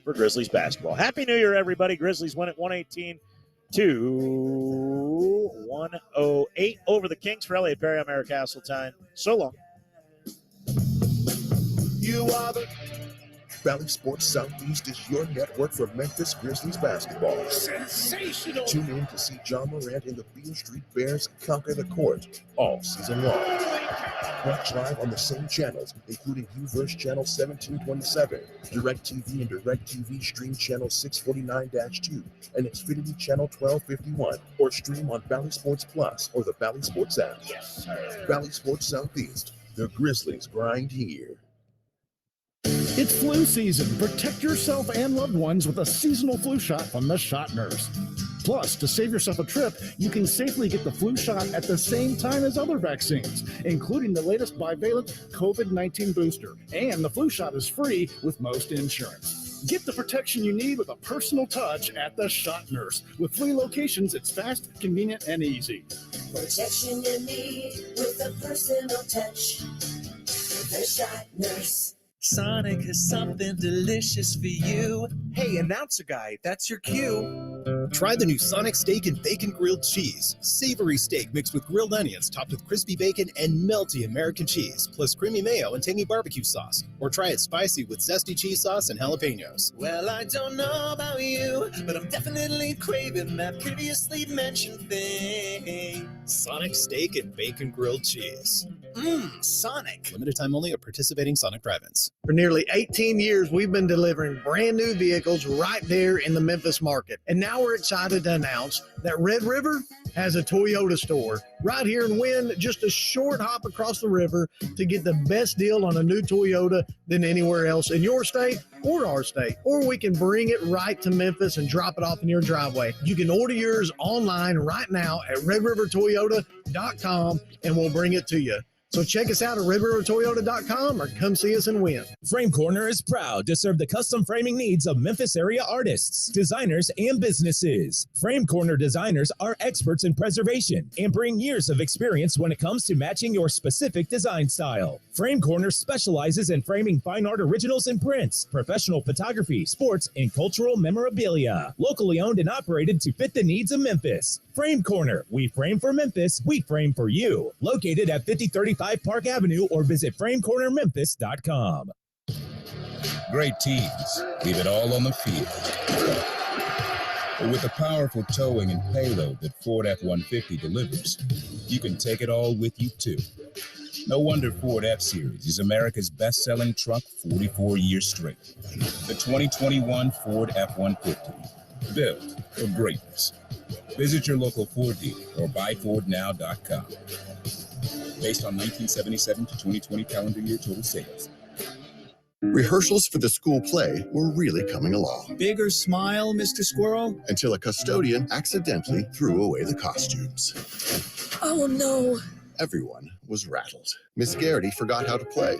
for Grizzlies basketball. Happy New Year, everybody. Grizzlies win at 118-108 over the Kings. For Elliot Perry, I'm Eric Hasseltine. So long. You are the Valley Sports Southeast is your network for Memphis Grizzlies basketball. Sensational. Tune in to see John Morant and the Beale Street Bears conquer the court all season long. Watch live on the same channels, including UVerse Channel 1727, DirecTV and DirecTV Stream Channel 649-2, and Xfinity Channel 1251, or stream on Valley Sports Plus or the Valley Sports app. Yes, sir. Valley Sports Southeast, the Grizzlies grind here. It's flu season. Protect yourself and loved ones with a seasonal flu shot from the Shot Nurse. Plus, to save yourself a trip, you can safely get the flu shot at the same time as other vaccines, including the latest bivalent COVID-19 booster. And the flu shot is free with most insurance. Get the protection you need with a personal touch at the Shot Nurse. With 3 locations, it's fast, convenient, and easy. Protection you need with a personal touch. The Shot Nurse. Sonic has something delicious for you. Hey, announcer guy, that's your cue. Try the new Sonic Steak and Bacon Grilled Cheese. Savory steak mixed with grilled onions, topped with crispy bacon and melty American cheese, plus creamy mayo and tangy barbecue sauce. Or try it spicy with zesty cheese sauce and jalapenos. Well, I don't know about you, but I'm definitely craving that previously mentioned thing. Sonic Steak and Bacon Grilled Cheese. Sonic. Limited time only at participating Sonic drive-ins. For nearly 18 years, we've been delivering brand new vehicles right there in the Memphis market. And now we're excited to announce that Red River has a Toyota store right here in Wynn, just a short hop across the river to get the best deal on a new Toyota than anywhere else in your state or our state. Or we can bring it right to Memphis and drop it off in your driveway. You can order yours online right now at redrivertoyota.com and we'll bring it to you. So check us out at redrivertoyota.com or come see us in Wynn. Frame Corner is proud to serve the custom framing needs of Memphis area artists, designers, and businesses. Frame Corner designers are experts in preservation and bring years of experience when it comes to matching your specific design style. Frame Corner specializes in framing fine art originals and prints, professional photography, sports, and cultural memorabilia. Locally owned and operated to fit the needs of Memphis. Frame Corner. We frame for Memphis. We frame for you. Located at 5035 Park Avenue or visit framecornermemphis.com. Great teams leave it all on the field. But with the powerful towing and payload that Ford F-150 delivers, you can take it all with you too. No wonder Ford F-Series is America's best-selling truck 44 years straight. The 2021 Ford F-150, built for greatness. Visit your local Ford dealer or buyfordnow.com. Based on 1977 to 2020 calendar year total sales. Rehearsals for the school play were really coming along. Bigger smile, Mr. Squirrel? Until a custodian accidentally threw away the costumes. Oh no. Everyone was rattled. Miss Garrity forgot how to play.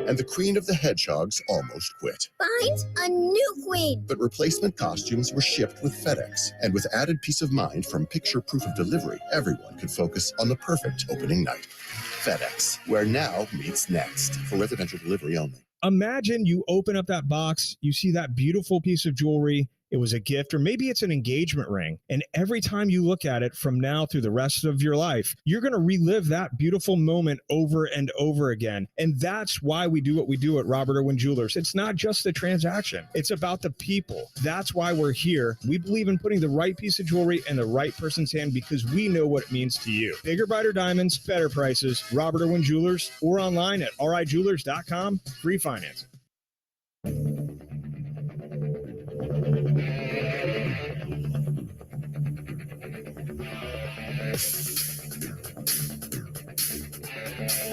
And the Queen of the Hedgehogs almost quit. Find a new queen. But replacement costumes were shipped with FedEx. And with added peace of mind from picture proof of delivery, everyone could focus on the perfect opening night. FedEx, where now meets next. For residential delivery only. Imagine you open up that box, you see that beautiful piece of jewelry. It was a gift, or maybe it's an engagement ring. And every time you look at it from now through the rest of your life, you're going to relive that beautiful moment over and over again. And that's why we do what we do at Robert Irwin Jewelers. It's not just the transaction. It's about the people. That's why we're here. We believe in putting the right piece of jewelry in the right person's hand because we know what it means to you. Bigger, brighter diamonds, better prices. Robert Irwin Jewelers, or online at rijewelers.com. Free financing.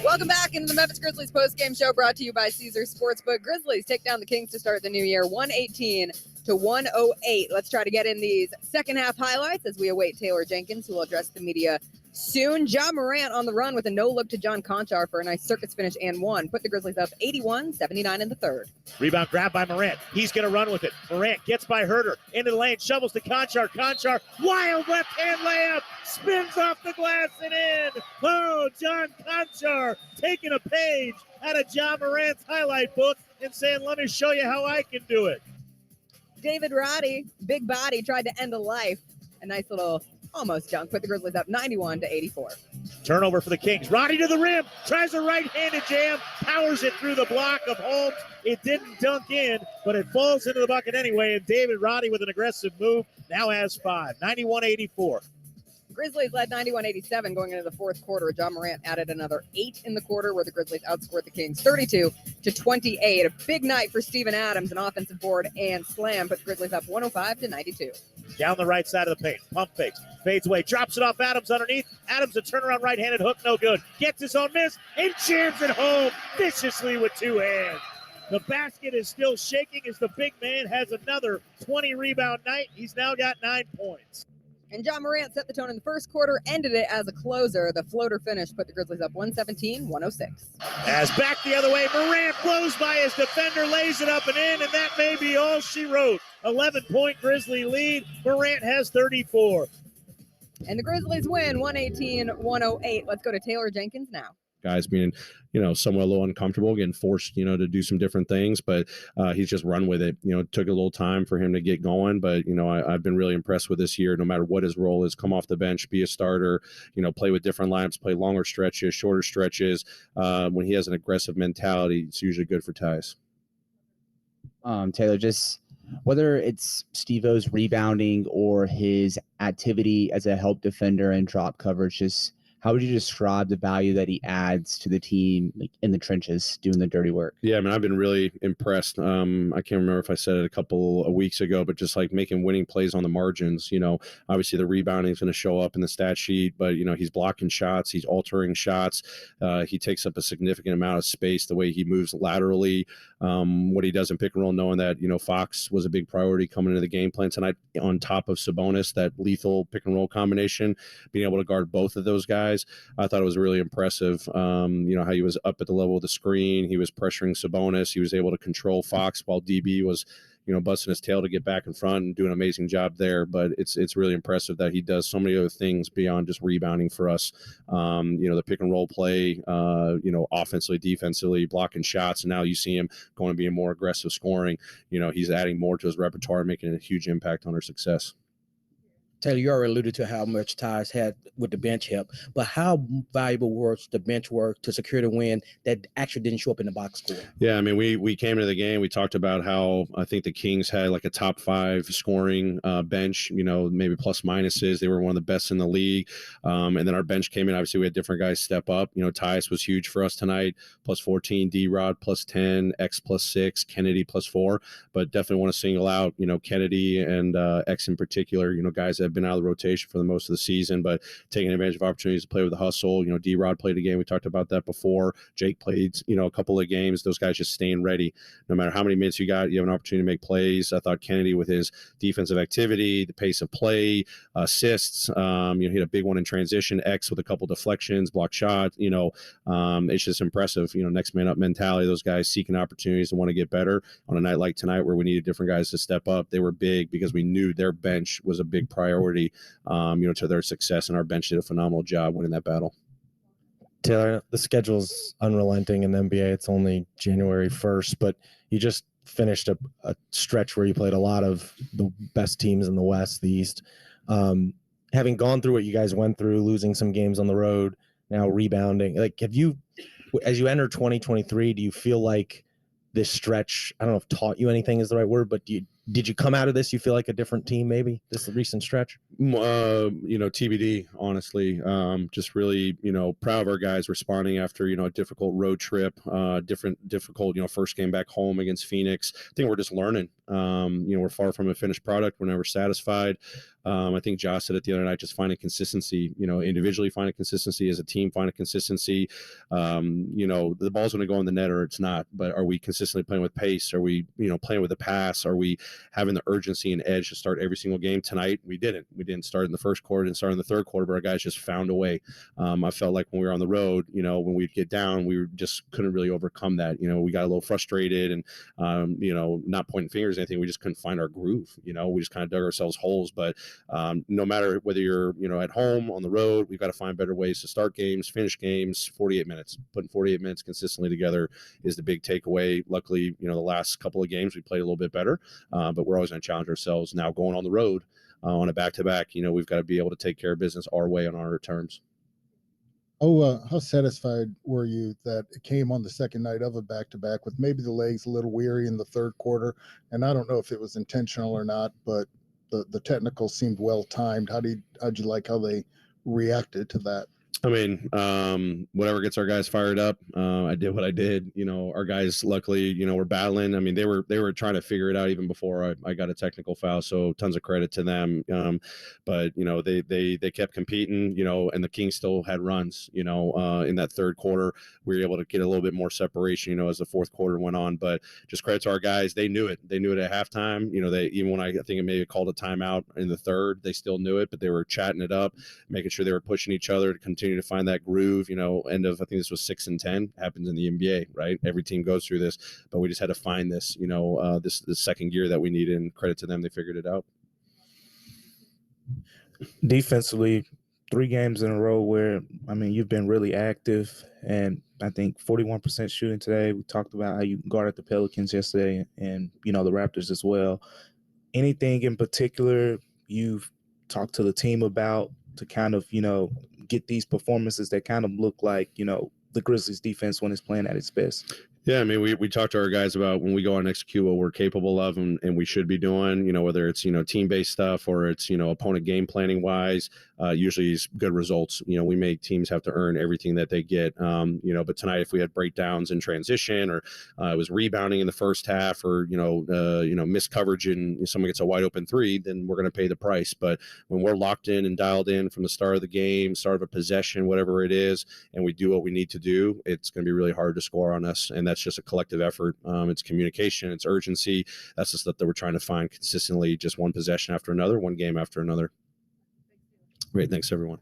Welcome back into the Memphis Grizzlies postgame show brought to you by Caesars Sportsbook. Grizzlies take down the Kings to start the new year, 118-108. Let's try to get in these second half highlights as we await Taylor Jenkins, who will address the media soon. John Morant on the run with a no-look to John Conchar for a nice circus finish and one. Put the Grizzlies up 81-79 in the third. Rebound grab by Morant. He's going to run with it. Morant gets by Herter. Into the lane. Shovels to Conchar. Conchar. Wild left-hand layup. Spins off the glass and in. Oh, John Conchar taking a page out of John Morant's highlight book. and saying, let me show you how I can do it. David Roddy, big body, tried to end a life. A nice little almost dunk. Put the Grizzlies up 91-84. Turnover for the Kings. Roddy to the rim. Tries a right-handed jam. Powers it through the block of Holmes. It didn't dunk in, but it falls into the bucket anyway. And David Roddy with an aggressive move now has 5. 91-84. Grizzlies led 91-87 going into the fourth quarter. John Morant added another 8 in the quarter where the Grizzlies outscored the Kings 32-28. A big night for Steven Adams, an offensive board and slam, put the Grizzlies up 105-92. Down the right side of the paint. Pump fakes. Fades away. Drops it off Adams underneath. Adams a turnaround right-handed hook. No good. Gets his own miss and jams it home viciously with 2 hands. The basket is still shaking as the big man has another 20-rebound night. He's now got 9 points. And John Morant set the tone in the first quarter, ended it as a closer. The floater finish put the Grizzlies up 117-106. As back the other way, Morant blows by his defender, lays it up and in, and that may be all she wrote. 11-point Grizzly lead. Morant has 34. And the Grizzlies win 118-108. Let's go to Taylor Jenkins now. Guys being, somewhat a little uncomfortable, getting forced, to do some different things, but he's just run with it. It took a little time for him to get going, but, I've been really impressed with this year, no matter what his role is, come off the bench, be a starter, play with different lineups, play longer stretches, shorter stretches. When he has an aggressive mentality, it's usually good for Tyus. Taylor, just whether it's Steve-O's rebounding or his activity as a help defender and drop coverage, just how would you describe the value that he adds to the team, like in the trenches, doing the dirty work? Yeah, I've been really impressed. I can't remember if I said it a couple of weeks ago, but just like making winning plays on the margins. Obviously the rebounding is going to show up in the stat sheet, but he's blocking shots, he's altering shots. He takes up a significant amount of space. The way he moves laterally, what he does in pick and roll, knowing that Fox was a big priority coming into the game plan tonight, on top of Sabonis, that lethal pick and roll combination, being able to guard both of those guys. I thought it was really impressive. How he was up at the level of the screen. He was pressuring Sabonis. He was able to control Fox while DB was, busting his tail to get back in front and do an amazing job there. But it's really impressive that he does so many other things beyond just rebounding for us. The pick and roll play, offensively, defensively, blocking shots. And now you see him going to be a more aggressive scoring. He's adding more to his repertoire, making a huge impact on our success. Taylor, you already alluded to how much Tyus had with the bench help, but how valuable was the bench work to secure the win that actually didn't show up in the box score? Yeah, we came into the game, we talked about how I think the Kings had like a top 5 scoring bench, maybe plus minuses. They were one of the best in the league. And then our bench came in. Obviously, we had different guys step up. Tyus was huge for us tonight, plus 14, D-Rod plus 10, X plus 6, Kennedy plus 4. But definitely want to single out, Kennedy and X in particular, guys that have been out of the rotation for the most of the season, but taking advantage of opportunities to play with the hustle. D-Rod played a game. We talked about that before. Jake played, a couple of games. Those guys just staying ready. No matter how many minutes you got, you have an opportunity to make plays. I thought Kennedy, with his defensive activity, the pace of play, assists, he had a big one in transition. X with a couple deflections, block shot. It's just impressive. Next man up mentality. Those guys seeking opportunities to want to get better on a night like tonight where we needed different guys to step up. They were big because we knew their bench was a big priority, to their success, and our bench did a phenomenal job winning that battle. Taylor, the schedule's unrelenting in the NBA. It's only January 1st, but you just finished a stretch where you played a lot of the best teams in the West, the East. Having gone through what you guys went through, losing some games on the road, now rebounding, have you, as you enter 2023, do you feel like this stretch, I don't know if taught you anything is the right word, but did you come out of this, you feel like a different team maybe, this recent stretch? TBD, honestly. Just really, proud of our guys responding after, a difficult road trip, difficult, first game back home against Phoenix. I think we're just learning. We're far from a finished product. We're never satisfied. I think Josh said it the other night, just finding consistency, individually finding consistency, as a team finding consistency. The ball's going to go in the net or it's not, but are we consistently playing with pace? Are we, playing with the pass? Are we having the urgency and edge to start every single game. Tonight, we didn't start in the first quarter and start in the third quarter, but our guys just found a way. I felt like when we were on the road, when we'd get down, we just couldn't really overcome that. We got a little frustrated and, not pointing fingers or anything. We just couldn't find our groove. We just kind of dug ourselves holes. But no matter whether you're, at home, on the road, we've got to find better ways to start games, finish games. 48 minutes, putting 48 minutes consistently together is the big takeaway. Luckily, the last couple of games we played a little bit better, but we're always going to challenge ourselves. Now going on the road on a back-to-back, we've got to be able to take care of business our way on our terms. How satisfied were you that it came on the second night of a back-to-back with maybe the legs a little weary in the third quarter? And I don't know if it was intentional or not, but the technical seemed well timed. How'd you like how they reacted to that? I mean, whatever gets our guys fired up. I did what I did. Our guys, luckily, were battling. I mean, they were trying to figure it out even before I got a technical foul. So tons of credit to them. But they kept competing. And the Kings still had runs. In that third quarter, we were able to get a little bit more separation. As the fourth quarter went on. But just credit to our guys. They knew it. They knew it at halftime. They even when I think it may have called a timeout in the third, they still knew it. But they were chatting it up, making sure they were pushing each other to continue to find that groove. End of, I think this was 6 and 10, happens in the NBA, right? Every team goes through this, but we just had to find this, this second gear that we needed, and credit to them, they figured it out. Defensively, 3 games in a row where, you've been really active, and I think 41% shooting today. We talked about how you guarded the Pelicans yesterday and, the Raptors as well. Anything in particular you've talked to the team about to kind of, get these performances that kind of look like, the Grizzlies defense when it's playing at its best? Yeah, we talked to our guys about when we go out and execute what we're capable of and we should be doing, whether it's, team-based stuff or it's, opponent game planning wise, usually is good results. We make teams have to earn everything that they get, but tonight if we had breakdowns in transition or it was rebounding in the first half or, missed coverage and someone gets a wide open 3, then we're going to pay the price. But when we're locked in and dialed in from the start of the game, start of a possession, whatever it is, and we do what we need to do, it's going to be really hard to score on us. And that's just a collective effort. It's communication, it's urgency. That's the stuff that we're trying to find consistently, just one possession after another, one game after another. Great. Thanks, everyone.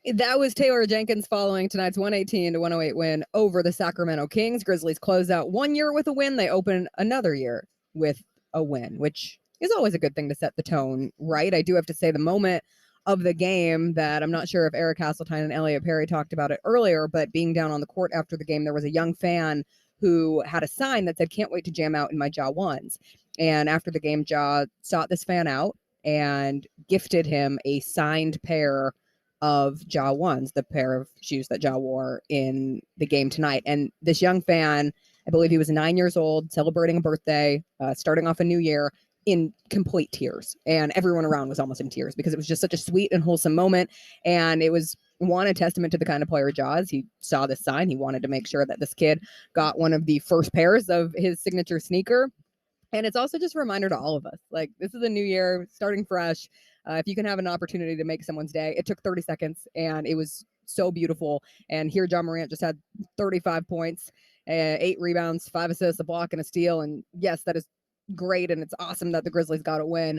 That was Taylor Jenkins following tonight's 118-108 win over the Sacramento Kings. Grizzlies close out one year with a win. They open another year with a win, which is always a good thing to set the tone, right? I do have to say the moment of the game that I'm not sure if Eric Hasseltine and Elliot Perry talked about it earlier, but being down on the court after the game, there was a young fan who had a sign that said, "Can't wait to jam out in my Ja ones." And after the game, Ja sought this fan out and gifted him a signed pair of Ja ones, the pair of shoes that Ja wore in the game tonight. And this young fan, I believe he was 9 years old, celebrating a birthday, starting off a new year, in complete tears, and everyone around was almost in tears because it was just such a sweet and wholesome moment. And it was a testament to the kind of player Ja is. He saw this sign. He wanted to make sure that this kid got one of the first pairs of his signature sneaker. And it's also just a reminder to all of us, like, this is a new year starting fresh. If you can have an opportunity to make someone's day, it took 30 seconds and it was so beautiful. And here, Ja Morant just had 35 points, 8 rebounds, 5 assists, a block and a steal. And yes, that is great, and it's awesome that the Grizzlies got a win,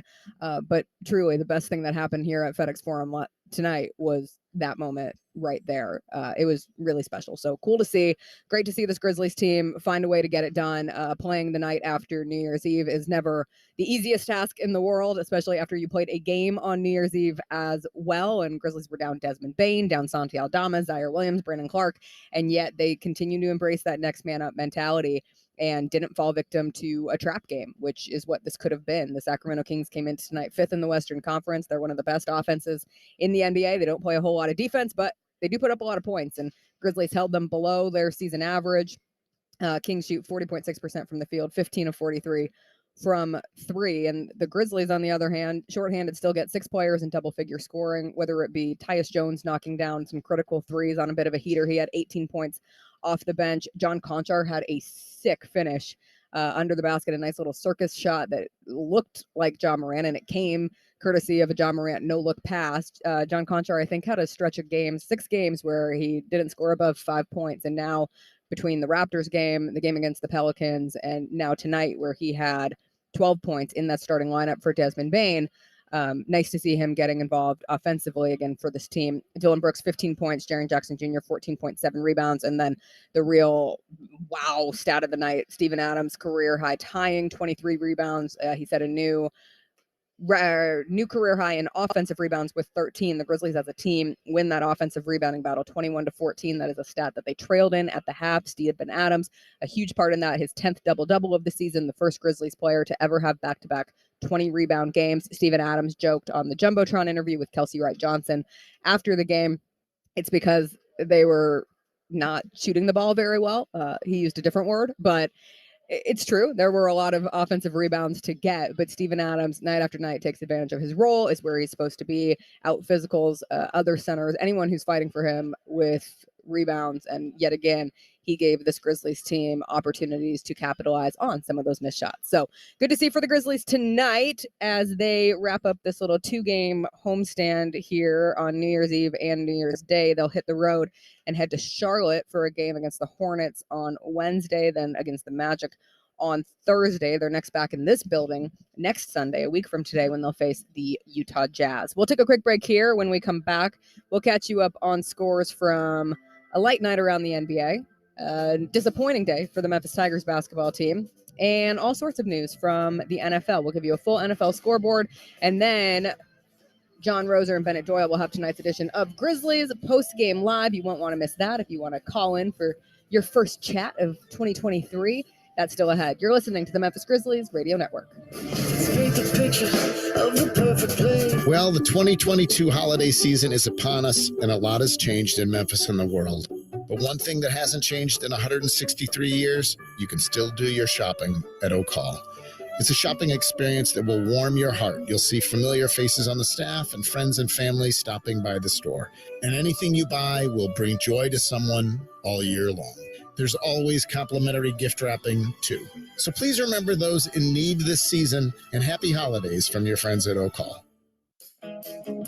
but truly the best thing that happened here at FedEx Forum tonight was that moment right there. It was really special. So cool to see. Great to see this Grizzlies team find a way to get it done. Playing the night after New Year's Eve is never the easiest task in the world, especially after you played a game on New Year's Eve as well. And Grizzlies were down Desmond Bane, down Santi Aldama, Zaire Williams, Brandon Clark, and yet they continue to embrace that next man up mentality and didn't fall victim to a trap game, which is what this could have been. The Sacramento Kings came into tonight 5th in the Western Conference. They're one of the best offenses in the NBA. They don't play a whole lot of defense, but they do put up a lot of points, and Grizzlies held them below their season average. Kings shoot 40.6% from the field, 15 of 43 from 3. And the Grizzlies, on the other hand, shorthanded, still get 6 players in double-figure scoring, whether it be Tyus Jones knocking down some critical threes on a bit of a heater. He had 18 points off the bench. John Conchar had a sick finish under the basket, a nice little circus shot that looked like Ja Morant, and it came courtesy of a Ja Morant no-look pass. John Conchar, I think, had a stretch of games, 6 games, where he didn't score above 5 points, and now between the Raptors game, the game against the Pelicans, and now tonight where he had 12 points in that starting lineup for Desmond Bane. Nice to see him getting involved offensively again for this team. Dylan Brooks, 15 points, Jaren Jackson Jr., 14.7 rebounds, and then the real wow stat of the night, Steven Adams, career high, tying 23 rebounds. He set a new career high in offensive rebounds with 13. The Grizzlies as a team win that offensive rebounding battle 21-14. That is a stat that they trailed in at the half. Steven Adams, a huge part in that, his 10th double-double of the season, the first Grizzlies player to ever have back-to-back 20 rebound games. Steven Adams joked on the Jumbotron interview with Kelsey Wright Johnson after the game, it's because they were not shooting the ball very well. He used a different word, but it's true. There were a lot of offensive rebounds to get, but Steven Adams, night after night, takes advantage of his role, is where he's supposed to be, out physicals, other centers, anyone who's fighting for him with rebounds. And yet again, he gave this Grizzlies team opportunities to capitalize on some of those missed shots. So good to see for the Grizzlies tonight as they wrap up this little 2-game homestand here on New Year's Eve and New Year's Day. They'll hit the road and head to Charlotte for a game against the Hornets on Wednesday, then against the Magic on Thursday. They're next back in this building next Sunday, a week from today, when they'll face the Utah Jazz. We'll take a quick break here. When we come back, we'll catch you up on scores from a light night around the NBA, disappointing day for the Memphis Tigers basketball team, and all sorts of news from the NFL. We'll give you a full NFL scoreboard, and then John Roser and Bennett Doyle will have tonight's edition of Grizzlies Post-Game Live. You won't want to miss that if you want to call in for your first chat of 2023. That's still ahead. You're listening to the Memphis Grizzlies Radio Network. Well, the 2022 holiday season is upon us, and a lot has changed in Memphis and the world. But one thing that hasn't changed in 163 years, you can still do your shopping at Oak Hall. It's a shopping experience that will warm your heart. You'll see familiar faces on the staff and friends and family stopping by the store. And anything you buy will bring joy to someone all year long. There's always complimentary gift wrapping, too. So please remember those in need this season, and happy holidays from your friends at Oak Hall.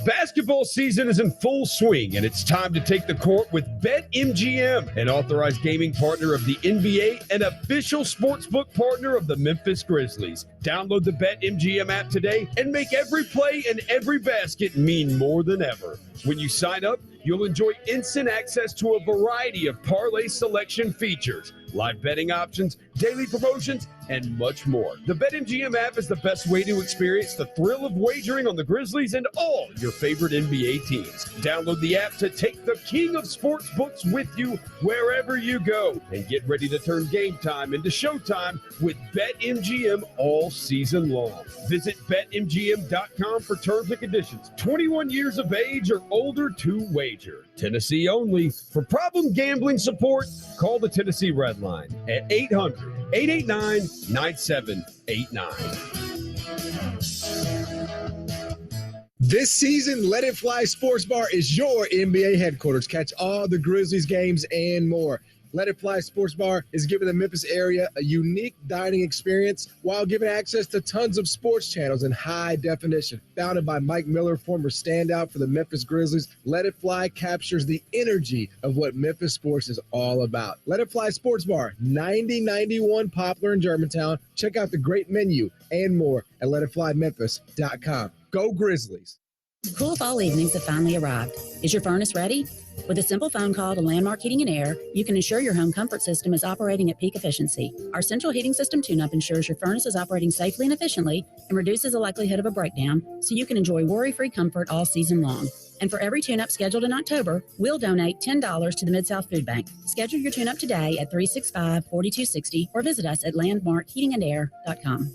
Basketball season is in full swing, and it's time to take the court with BetMGM, an authorized gaming partner of the NBA and official sportsbook partner of the Memphis Grizzlies. Download the BetMGM app today and make every play and every basket mean more than ever. When you sign up, you'll enjoy instant access to a variety of parlay selection features, live betting options, daily promotions, and much more. The BetMGM app is the best way to experience the thrill of wagering on the Grizzlies and all your favorite NBA teams. Download the app to take the king of sportsbooks with you wherever you go and get ready to turn game time into showtime with BetMGM all season long. Visit BetMGM.com for terms and conditions. 21 years of age or older to wager. Tennessee only. For problem gambling support, call the Tennessee Red Line at 800-889-9789. This season, Let It Fly Sports Bar is your NBA headquarters. Catch all the Grizzlies games and more. Let It Fly Sports Bar is giving the Memphis area a unique dining experience while giving access to tons of sports channels in high definition. Founded by Mike Miller, former standout for the Memphis Grizzlies, Let It Fly captures the energy of what Memphis sports is all about. Let It Fly Sports Bar, 9091 Poplar in Germantown. Check out the great menu and more at letitflymemphis.com. Go Grizzlies. Cool fall evenings have finally arrived. Is your furnace ready? With a simple phone call to Landmark Heating and Air, you can ensure your home comfort system is operating at peak efficiency. Our central heating system tune-up ensures your furnace is operating safely and efficiently and reduces the likelihood of a breakdown, so you can enjoy worry-free comfort all season long. And for every tune-up scheduled in October, we'll donate $10 to the Mid-South Food Bank. Schedule your tune-up today at 365-4260 or visit us at landmarkheatingandair.com.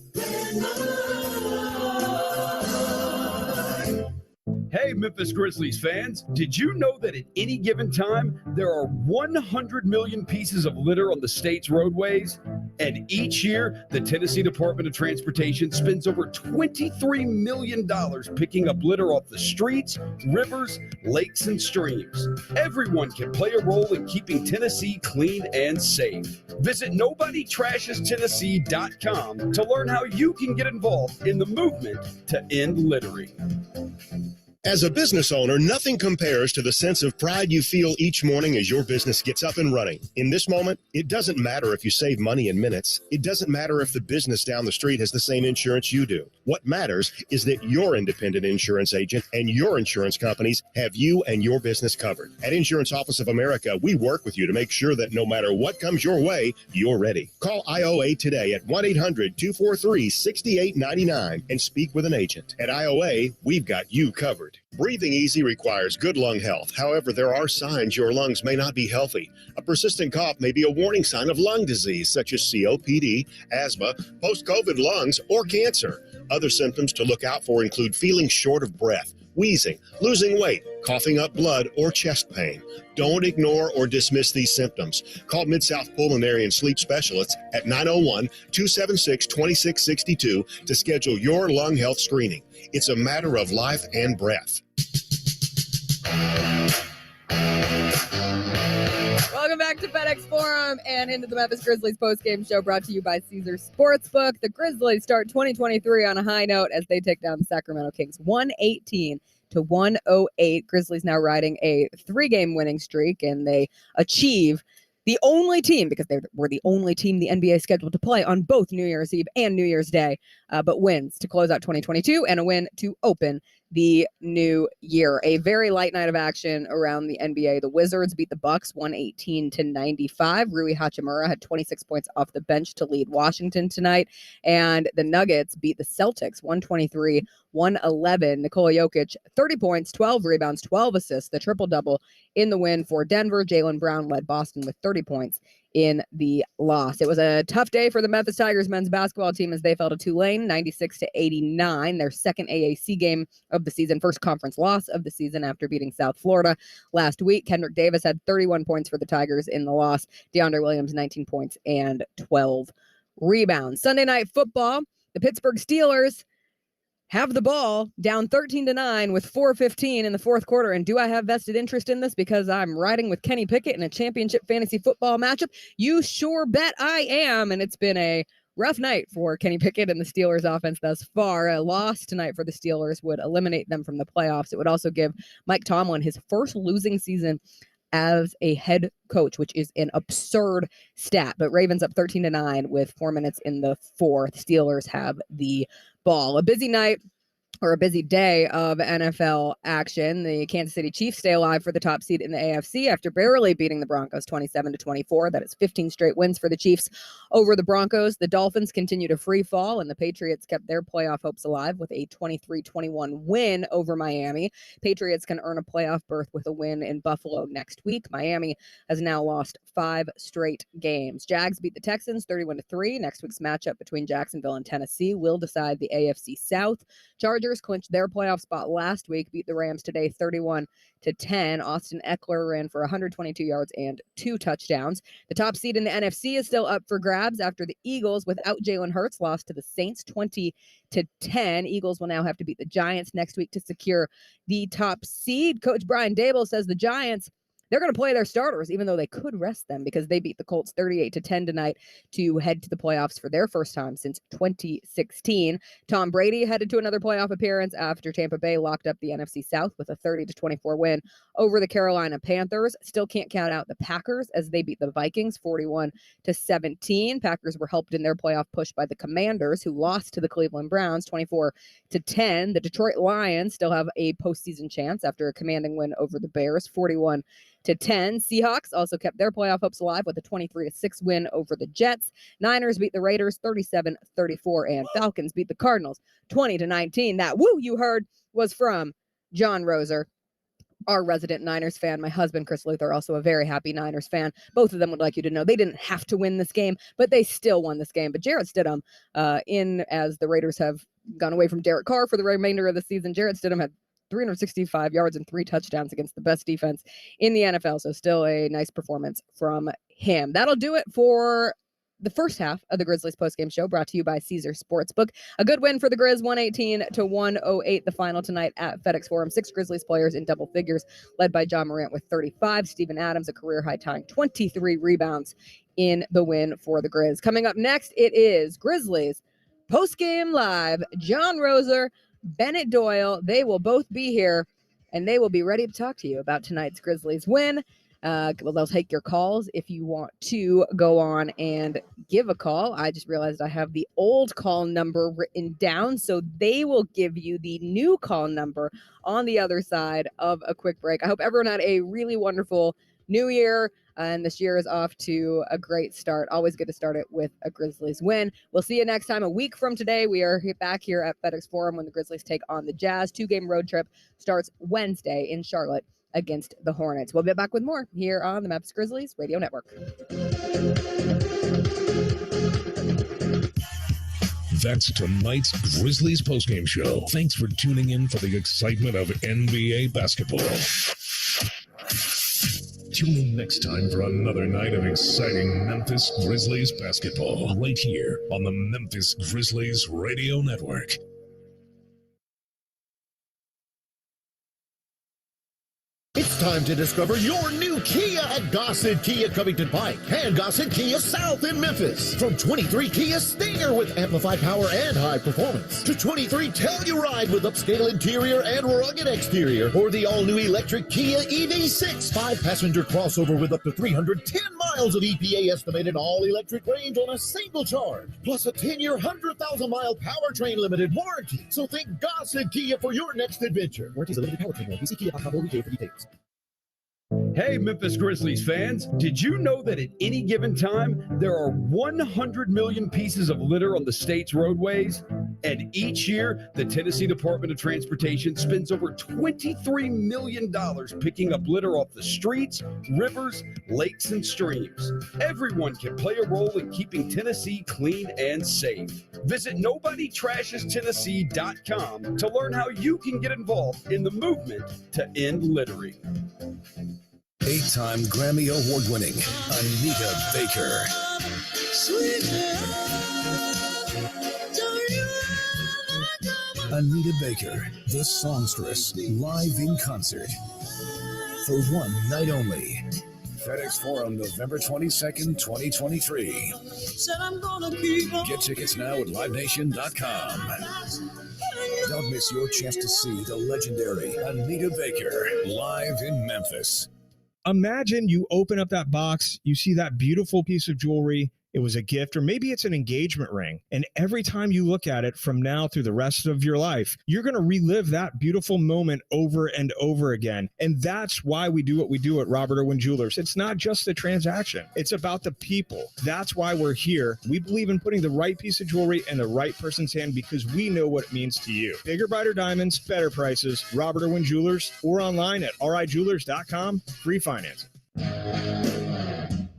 Hey, Memphis Grizzlies fans, did you know that at any given time, there are 100 million pieces of litter on the state's roadways? And each year, the Tennessee Department of Transportation spends over $23 million picking up litter off the streets, rivers, lakes, and streams. Everyone can play a role in keeping Tennessee clean and safe. Visit NobodyTrashesTennessee.com to learn how you can get involved in the movement to end littering. As a business owner, nothing compares to the sense of pride you feel each morning as your business gets up and running. In this moment, it doesn't matter if you save money in minutes. It doesn't matter if the business down the street has the same insurance you do. What matters is that your independent insurance agent and your insurance companies have you and your business covered. At Insurance Office of America, we work with you to make sure that no matter what comes your way, you're ready. Call IOA today at 1-800-243-6899 and speak with an agent. At IOA, we've got you covered. Breathing easy requires good lung health. However, there are signs your lungs may not be healthy. A persistent cough may be a warning sign of lung disease such as COPD, asthma, post-COVID lungs, or cancer. Other symptoms to look out for include feeling short of breath, wheezing, losing weight, coughing up blood, or chest pain. Don't ignore or dismiss these symptoms. Call Mid-South Pulmonary and Sleep Specialists at 901-276-2662 to schedule your lung health screening. It's a matter of life and breath. Welcome back to FedEx Forum and into the Memphis Grizzlies postgame show brought to you by Caesars Sportsbook. The Grizzlies start 2023 on a high note as they take down the Sacramento Kings 118-108. Grizzlies now riding a 3-game winning streak, and they achieve the only team, because they were the only team the NBA scheduled to play on both New Year's Eve and New Year's Day, but wins to close out 2022 and a win to open the new year. A very light night of action around the NBA. The Wizards beat the Bucks 118-95. Rui Hachimura had 26 points off the bench to lead Washington tonight. And the Nuggets beat the Celtics 123-111. Nikola Jokic, 30 points, 12 rebounds, 12 assists, the triple-double in the win for Denver. Jaylen Brown led Boston with 30 points in the loss. It was a tough day for the Memphis Tigers men's basketball team as they fell to Tulane 96-89, their second AAC game of the season, first conference loss of the season after beating South Florida last week. Kendrick Davis had 31 points for the Tigers in the loss. DeAndre Williams, 19 points and 12 rebounds. Sunday night football, the Pittsburgh Steelers have the ball down 13-9 with 4:15 in the fourth quarter. And do I have vested interest in this because I'm riding with Kenny Pickett in a championship fantasy football matchup? You sure bet I am. And it's been a rough night for Kenny Pickett and the Steelers offense thus far. A loss tonight for the Steelers would eliminate them from the playoffs. It would also give Mike Tomlin his first losing season as a head coach, which is an absurd stat. But Ravens up 13-9 with 4 minutes in the fourth. Steelers have the ball. A busy night, or a busy day of NFL action. The Kansas City Chiefs stay alive for the top seed in the AFC after barely beating the Broncos 27-24. That is 15 straight wins for the Chiefs over the Broncos. The Dolphins continue to free fall, and the Patriots kept their playoff hopes alive with a 23-21 win over Miami. Patriots can earn a playoff berth with a win in Buffalo next week. Miami has now lost 5 straight games. Jags beat the Texans 31-3. Next week's matchup between Jacksonville and Tennessee will decide the AFC South. Chargers clinched their playoff spot last week, beat the Rams today 31-10. Austin Eckler ran for 122 yards and 2 touchdowns. The top seed in the NFC is still up for grabs after the Eagles, without Jalen Hurts, lost to the Saints 20-10. Eagles will now have to beat the Giants next week to secure the top seed. Coach Brian Daboll says the Giants, they're going to play their starters, even though they could rest them because they beat the Colts 38-10 tonight to head to the playoffs for their first time since 2016. Tom Brady headed to another playoff appearance after Tampa Bay locked up the NFC South with a 30-24 win over the Carolina Panthers. Still can't count out the Packers as they beat the Vikings 41-17. Packers were helped in their playoff push by the Commanders, who lost to the Cleveland Browns 24-10. The Detroit Lions still have a postseason chance after a commanding win over the Bears 41-10. Seahawks also kept their playoff hopes alive with a 23-6 win over the Jets. Niners beat the Raiders 37-34, and Falcons beat the Cardinals 20-19. That woo you heard was from John Roser, our resident Niners fan. My husband, Chris Luther, also a very happy Niners fan. Both of them would like you to know they didn't have to win this game, but they still won this game. But Jarrett Stidham, as the Raiders have gone away from Derek Carr for the remainder of the season, Jarrett Stidham had 365 yards and 3 touchdowns against the best defense in the NFL. So still a nice performance from him. That'll do it for the first half of the Grizzlies postgame show, brought to you by Caesars Sportsbook. A good win for the Grizz, 118-108, the final tonight at FedEx Forum. 6 Grizzlies players in double figures, led by John Morant with 35. Steven Adams, a career-high tying 23 rebounds in the win for the Grizz. Coming up next, it is Grizzlies postgame live. John Roser, Bennett Doyle, they will both be here and they will be ready to talk to you about tonight's Grizzlies win. They'll take your calls if you want to go on and give a call. I just realized I have the old call number written down, so they will give you the new call number on the other side of a quick break. I hope everyone had a really wonderful new year, and this year is off to a great start. Always good to start it with a Grizzlies win. We'll see you next time. A week from today, we are back here at FedEx Forum when the Grizzlies take on the Jazz. 2-game road trip starts Wednesday in Charlotte against the Hornets. We'll be back with more here on the Memphis Grizzlies Radio Network. That's tonight's Grizzlies postgame show. Thanks for tuning in for the excitement of NBA basketball. Tune in next time for another night of exciting Memphis Grizzlies basketball right here on the Memphis Grizzlies Radio Network. It's time to discover your new Kia at Gossett Kia Covington Pike and Gossett Kia South in Memphis. From 23 Kia Stinger with amplified power and high performance to 23 Telluride with upscale interior and rugged exterior, or the all-new electric Kia EV6 5-passenger crossover with up to 310 miles of EPA estimated all-electric range on a single charge, plus a 10-year, 100,000-mile powertrain limited warranty. So think Gossett Kia for your next adventure. Warranty is a limited powertrain warranty. See Kia.com for details. Hey, Memphis Grizzlies fans, did you know that at any given time, there are 100 million pieces of litter on the state's roadways? And each year, the Tennessee Department of Transportation spends over $23 million picking up litter off the streets, rivers, lakes, and streams. Everyone can play a role in keeping Tennessee clean and safe. Visit NobodyTrashesTennessee.com to learn how you can get involved in the movement to end littering. 8-time Grammy Award-winning Anita Baker. Anita Baker, the songstress, live in concert. For one night only. FedEx Forum, November 22nd, 2023. Get tickets now at LiveNation.com. Don't miss your chance to see the legendary Anita Baker live in Memphis. Imagine you open up that box, you see that beautiful piece of jewelry. It was a gift, or maybe it's an engagement ring. And every time you look at it from now through the rest of your life, you're going to relive that beautiful moment over and over again. And that's why we do what we do at Robert Irwin Jewelers. It's not just the transaction. It's about the people. That's why we're here. We believe in putting the right piece of jewelry in the right person's hand because we know what it means to you. Bigger, brighter diamonds, better prices. Robert Irwin Jewelers, or online at rijewelers.com. Free financing.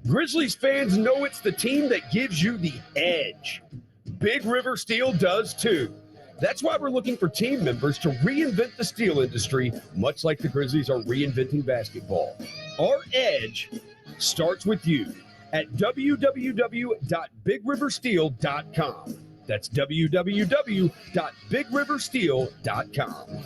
Grizzlies fans know it's the team that gives you the edge. Big River Steel does too. That's why we're looking for team members to reinvent the steel industry, much like the Grizzlies are reinventing basketball. Our edge starts with you at www.bigriversteel.com. That's www.bigriversteel.com.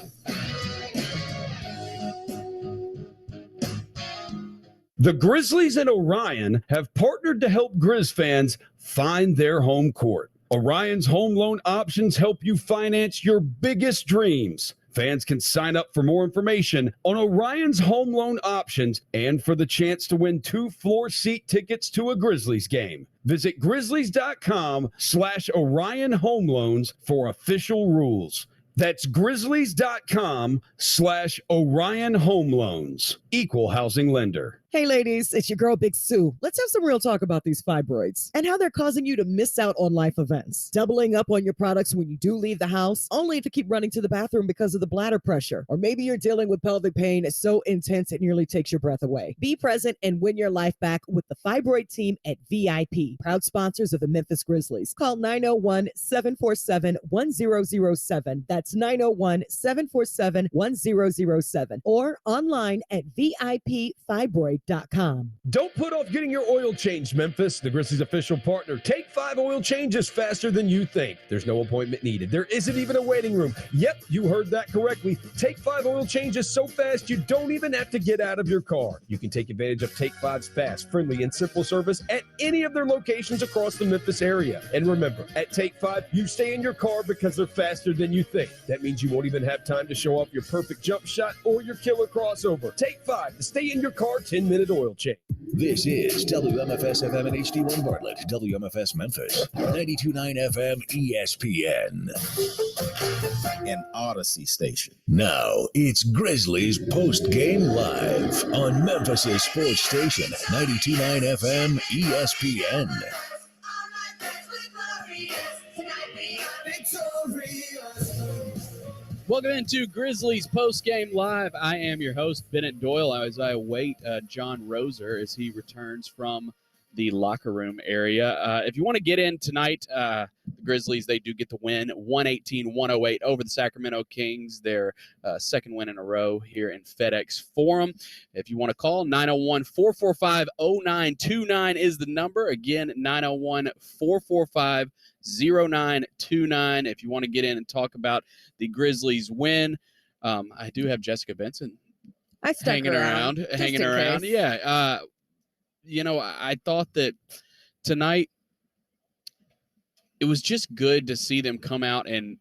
The Grizzlies and Orion have partnered to help Grizz fans find their home court. Orion's home loan options help you finance your biggest dreams. Fans can sign up for more information on Orion's home loan options and for the chance to win 2 floor seat tickets to a Grizzlies game. Visit grizzlies.com/Orion Home Loans for official rules. That's grizzlies.com/Orion Home Loans. Equal housing lender. Hey ladies, it's your girl Big Sue. Let's have some real talk about these fibroids and how they're causing you to miss out on life events. Doubling up on your products when you do leave the house, only to keep running to the bathroom because of the bladder pressure. Or maybe you're dealing with pelvic pain that's so intense it nearly takes your breath away. Be present and win your life back with the fibroid team at VIP, proud sponsors of the Memphis Grizzlies. Call 901-747-1007. That's 901-747-1007. Or online at VIPfibroid.com. TakeFiveOilChange.com. Don't put off getting your oil changed, Memphis. The Grizzlies' official partner. Take 5 Oil changes faster than you think. There's no appointment needed. There isn't even a waiting room. Yep, you heard that correctly. Take 5 Oil changes so fast you don't even have to get out of your car. You can take advantage of Take 5's fast, friendly, and simple service at any of their locations across the Memphis area. And remember, at Take 5, you stay in your car because they're faster than you think. That means you won't even have time to show off your perfect jump shot or your killer crossover. Take 5 to stay in your car 10-minute oil change. This is WMFS FM and HD1 Bartlett, WMFS Memphis, 92.9 FM ESPN. An Odyssey station. Now it's Grizzlies post-game live on Memphis' sports station, 92.9 FM ESPN. Welcome into Grizzlies post-game live. I am your host, Bennett Doyle, as I await John Roser as he returns from the locker room area. If you want to get in tonight, the Grizzlies, they do get the win, 118-108 over the Sacramento Kings, their second win in a row here in FedEx Forum. If you want to call, 901-445-0929 is the number. Again, 901-445-0929. If you want to get in and talk about the Grizzlies win, I do have Jessica Benson hanging around. Yeah. I thought that tonight it was just good to see them come out and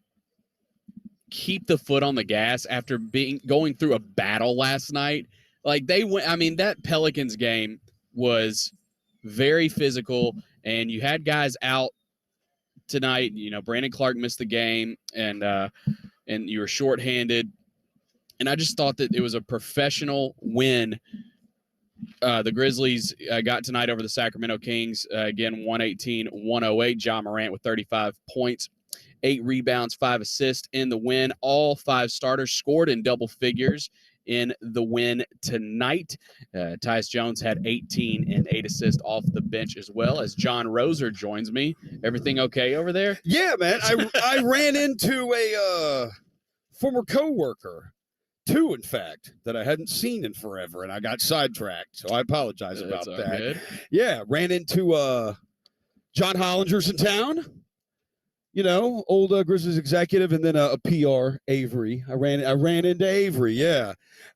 keep the foot on the gas after going through a battle last night. Like they went, that Pelicans game was very physical, and you had guys out tonight. Brandon Clark missed the game, and you were shorthanded. And I just thought that it was a professional win. The Grizzlies got tonight over the Sacramento Kings. Again, 118-108. Ja Morant with 35 points, 8 rebounds, 5 assists in the win. All 5 starters scored in double figures in the win tonight. Tyus Jones had 18 and 8 assists off the bench as well, as John Roser joins me. Everything okay over there? Yeah, man. I ran into a former coworker, 2, in fact, that I hadn't seen in forever, and I got sidetracked, so I apologize about that. Good. Yeah, ran into John Hollinger's in town, old Grizzlies executive, and then a PR, Avery. I ran into Avery, yeah.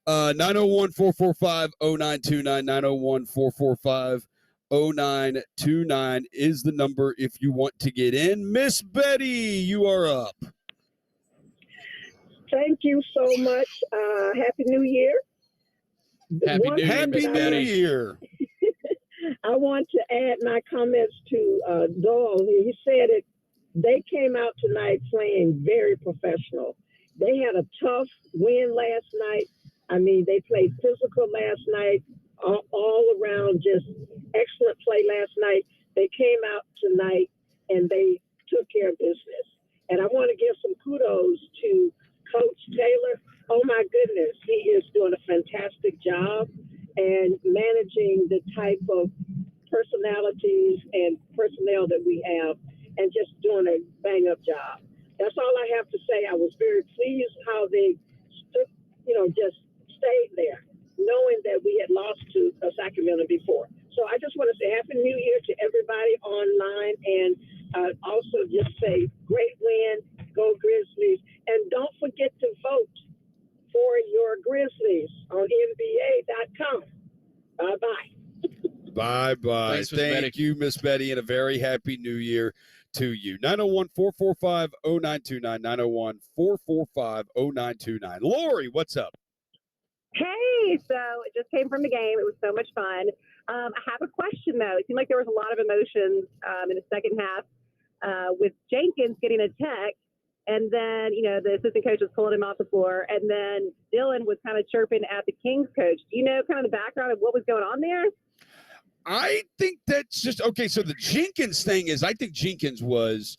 901-445-0929, 901-445-0929 is the number if you want to get in. Miss Betty, you are up. Thank you so much. Happy New Year. Happy New Year. I want to add my comments to Doyle. He said it. They came out tonight playing very professional. They had a tough win last night. They played physical last night, all around, just excellent play last night. They came out tonight and they took care of business. And I want to give some kudos to Coach Taylor. Oh my goodness, he is doing a fantastic job and managing the type of personalities and personnel that we have, and just doing a bang-up job. That's all I have to say. I was very pleased how they stood, just stayed there, knowing that we had lost to Sacramento before. So I just want to say Happy New Year to everybody online, and also just say great win, go Grizzlies, and don't forget to vote for your Grizzlies on NBA.com. Bye-bye. Bye-bye. Thank you, Miss Betty, and a very happy New Year to you. 901-445-0929, 901-445-0929. Lori, what's up? Hey, so it just came from the game. It was so much fun. I have a question, though. It seemed like there was a lot of emotions in the second half with Jenkins getting a tech, and then, the assistant coach was pulling him off the floor, and then Dylan was kind of chirping at the Kings coach. Do you know kind of the background of what was going on there? I think that's just okay. So the Jenkins thing is, I think Jenkins was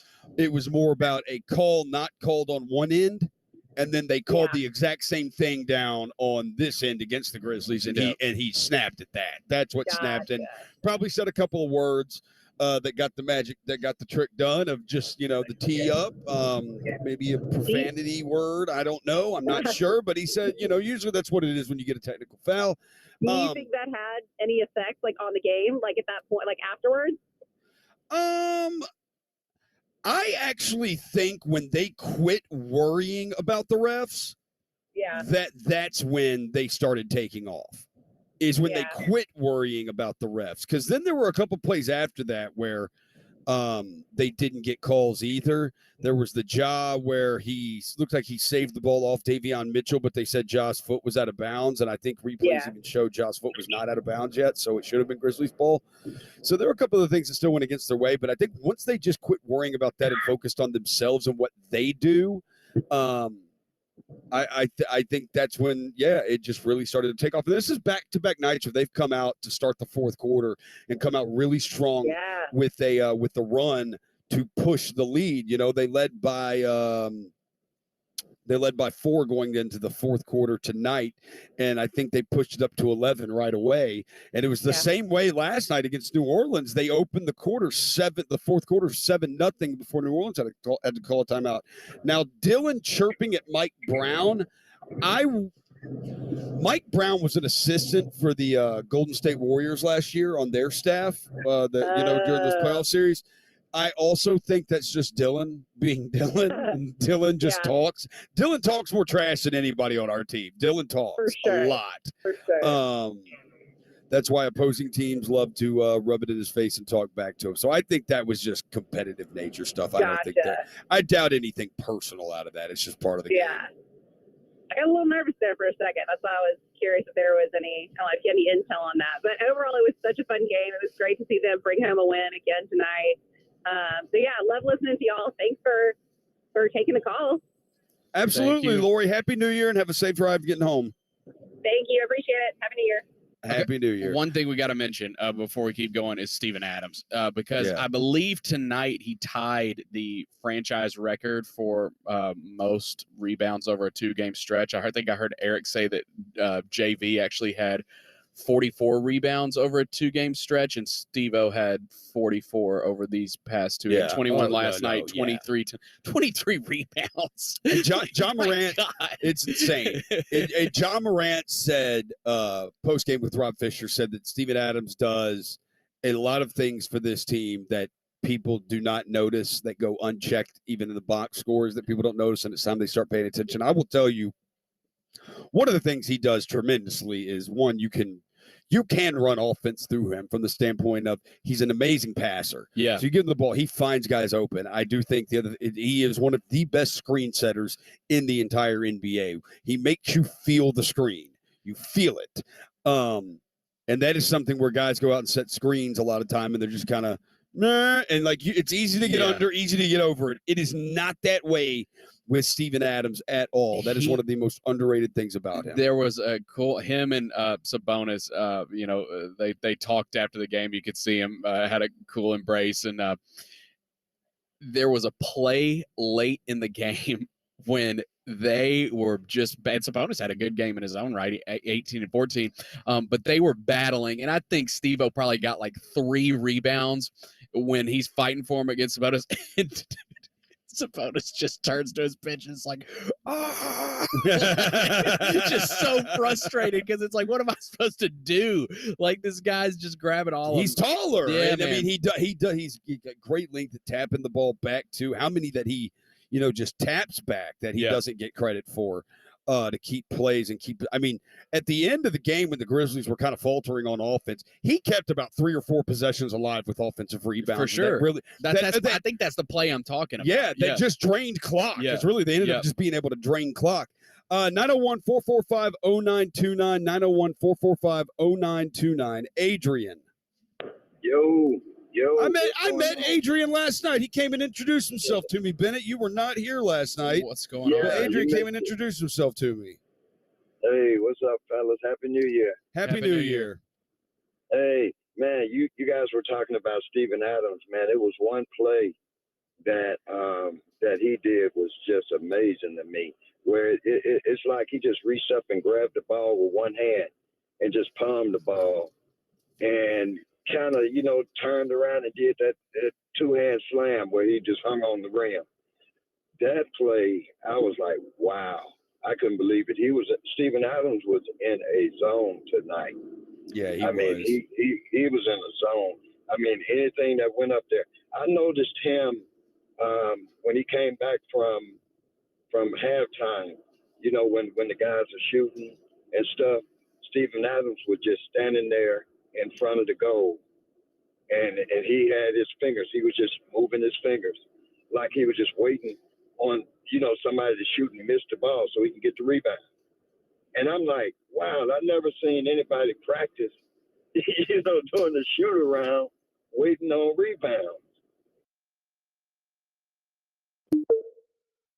more about a call not called on one end, and then they called the exact same thing down on this end against the Grizzlies, and he snapped at that. That's what snapped, and probably said a couple of words. that got the trick done of just, the tee up, maybe a profanity word. I don't know. I'm not sure. But he said, usually that's what it is when you get a technical foul. Do you think that had any effect, like, on the game, like, at that point, like, afterwards? I actually think when they quit worrying about the refs, that's when they started taking off. Is when they quit worrying about the refs. Because then there were a couple plays after that where they didn't get calls either. There was the Ja where he looked like he saved the ball off Davion Mitchell, but they said Ja's foot was out of bounds. And I think replays even showed Ja's foot was not out of bounds yet, so it should have been Grizzlies ball. So there were a couple of things that still went against their way. But I think once they just quit worrying about that and focused on themselves and what they do, I think that's when, it just really started to take off. And this is back-to-back nights where they've come out to start the fourth quarter and come out really strong with the run to push the lead. They led by 4 going into the fourth quarter tonight, and I think they pushed it up to 11 right away. And it was the same way last night against New Orleans. They opened the fourth quarter 7-0 before New Orleans had to call a timeout. Now, Dylan chirping at Mike Brown. Mike Brown was an assistant for the Golden State Warriors last year on their staff, during this playoff series. I also think that's just Dylan being Dylan. And Dylan just talks. Dylan talks more trash than anybody on our team. Dylan talks a lot. For sure. That's why opposing teams love to rub it in his face and talk back to him. So I think that was just competitive nature stuff. I don't think that. I doubt anything personal out of that. It's just part of the game. I got a little nervous there for a second. That's why I was curious if there was any, if you had any intel on that. But overall, it was such a fun game. It was great to see them bring home a win again tonight. Love listening to y'all. Thanks for taking the call. Absolutely, Lori. Happy New Year and have a safe drive getting home. Thank you. I appreciate it. Happy New Year. Happy New Year. One thing we got to mention before we keep going is Steven Adams, because I believe tonight he tied the franchise record for most rebounds over a 2-game stretch. I think I heard Eric say that JV actually had 44 rebounds over a 2-game stretch, and Steve-O had 44 over these past 2 games. 21 last night, 23 rebounds. And John Morant, it's insane. And John Morant said, post-game with Rob Fisher, said that Steven Adams does a lot of things for this team that people do not notice, that go unchecked even in the box scores, that people don't notice, and it's time they start paying attention. I will tell you, one of the things he does tremendously is, one, you can run offense through him from the standpoint of he's an amazing passer. Yeah. So you give him the ball, he finds guys open. I do think he is one of the best screen setters in the entire NBA. He makes you feel the screen. You feel it. And that is something where guys go out and set screens a lot of time, and they're just kind of, and it's easy to get under, easy to get over it. It is not that way with Steven Adams at all. That is one of the most underrated things about him. There was him and Sabonis, they talked after the game. You could see him had a cool embrace. And there was a play late in the game when they were just bad. Sabonis had a good game in his own right, 18 and 14, but they were battling. And I think Steve-O probably got like 3 rebounds when he's fighting for him against Sabonis. Sabonis just turns to his bench and it's like, just so frustrated because it's like, what am I supposed to do? Like, this guy's just grabbing all. He's taller. Yeah, and, I mean, he does. He's got great length at tapping the ball back too. How many that he, just taps back that he doesn't get credit for. To keep plays and keep. I mean, at the end of the game when the Grizzlies were kind of faltering on offense, he kept about 3 or 4 possessions alive with offensive rebounds. For sure. I think that's the play I'm talking about. Yeah, that just drained clock. Yeah. It's really they ended up just being able to drain clock. 901-445-0929, 901-445-0929. Adrian. Yo. I met Adrian last night. He came and introduced himself to me. Bennett, you were not here last night. What's going on? But Adrian came and introduced himself to me. Hey, what's up, fellas? Happy New Year. Happy New Year. Hey, man, you guys were talking about Steven Adams, man. It was one play that he did was just amazing to me, where it's like he just reached up and grabbed the ball with one hand and just palmed the ball. And kind of, turned around and did that two-hand slam where he just hung on the rim. That play, I was like, wow. I couldn't believe it. Steven Adams was in a zone tonight. Yeah, he was in a zone. I mean, anything that went up there. I noticed him when he came back from halftime, when the guys are shooting and stuff, Steven Adams was just standing there in front of the goal. And he had his fingers. He was just moving his fingers like he was just waiting on, somebody to shoot and miss the ball so he can get the rebound. And I'm like, wow, I've never seen anybody practice, doing the shoot around, waiting on rebound.